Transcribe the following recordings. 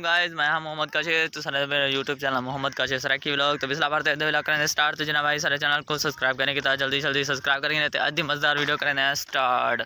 Guys, मैं हाँ मोहम्मद काशिश। तो सारे मेरा YouTube channel Mohammad Kashish Saraki vlog. तो पिछला बार व्लॉग करें स्टार्ट। तो जना भाई सारे चैनल को सब्सक्राइब करने की था, जल्दी जल्दी सब्सक्राइब करेंगे तो आधी मजेदार वीडियो करें स्टार्ट।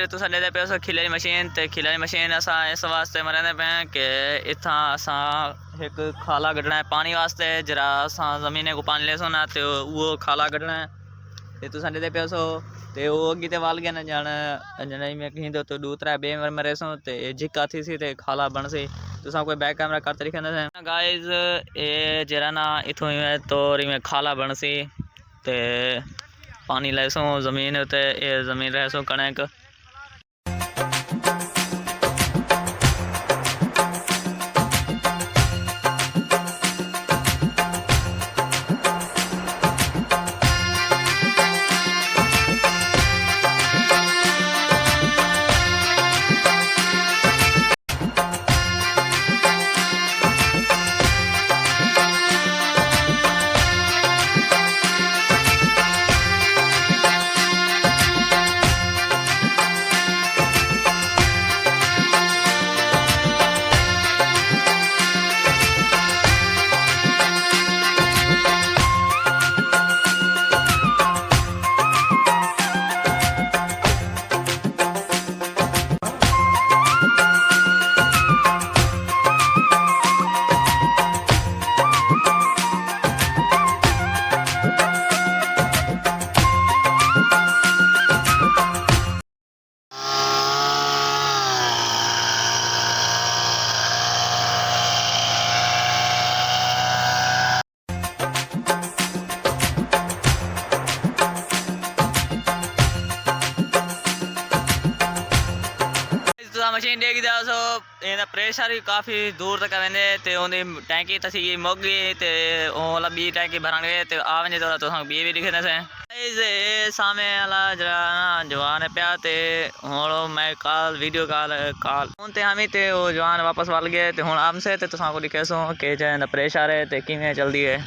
तो साडे पे उस खिले मशीन ते खिले मशीन असा इस वास्ते मरने पे कि इतना असा एक खाला कढ़ना है पानी वास्ते। जरा असा जमीने को पानी ले सोना तो वो खाला कढ़ना है तो साडे पे सो ते वो अगी ते वाल गया ना जान जने में कहीं तो दूसरा बे मरे सो ते जिक्का थी सी ते खाला बन सी। तो सब कोई बैक कैमरा कर तरीके से गाइस ये जरा ना इथों तो में खाला बन सी ते पानी ले सो जमीन उते ये जमीन रह सो कणक। मशीन देख दिया सो इहदा प्रेशर भी काफ़ी दूर तक वेंदे ते उहदी टैंकी तसी मुक गई ते ओला बी टैंकी भरन गए ते आ वने तो बी भी दिखे से सामे वाला जरा जवान पिया ते हुण मैं कल वीडियो कॉल फोन ते हमी ते वो जवान वापस वल गए ते हुण आमसे ते तुसां को दिखे सो कि इहदा प्रेशर है ते किवें चलदी है।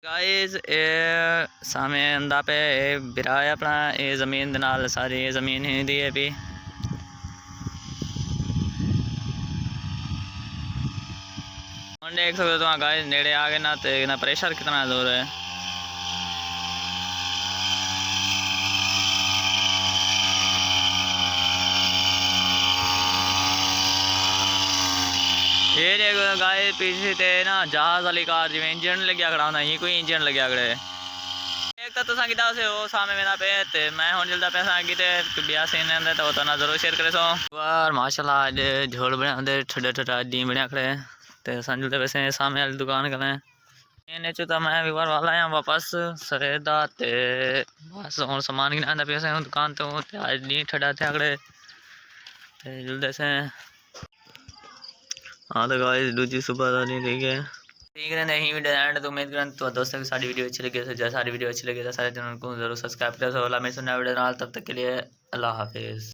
गाइस ये सामे अंदा पे बिरा है अपना ये जमीन दे नाल सारी जमीन ही दी है भी देख सकते हो गाइस नेड़े आ गए ना तो ना प्रेशर कितना जोर है। ये देखो गाइस पीछे ते ना जहाज वाली कार जिवें इंजन लग्या खड़ा होंदा, ये कोई इंजन लग्या खड़े एक तो तुसा किदा से हो सामे मेरा पे ते मैं हुन जल्दा पैसा आगी ते बिया सीन अंदर तो ना जरूर शेयर करे सो वार माशाल्लाह आज झोल बने अंदर ठड्डा ठड्डा डी बने खड़े ते संजू वैसे सामने वाली दुकान करें ने तो मैं भी बार वाला आया वापस सरेदा ते बस और सामान गिना पैसे दुकान तो आज नहीं ठंडा थे आकड़े ते जल्दी से हाँ तो गाइस दूसरी सुबह नहीं ठीक है नहीं वीडियो एंड तो उम्मीद करें तो दोस्तों की सारी वीडियो अच्छी लगी तो जैसे सारी वीडियो अच्छी लगी तो सारे चैनल को जरूर सब्सक्राइब करें। तो अल्लाह में सुनना वीडियो तब तक के लिए अल्लाह हाफिज़।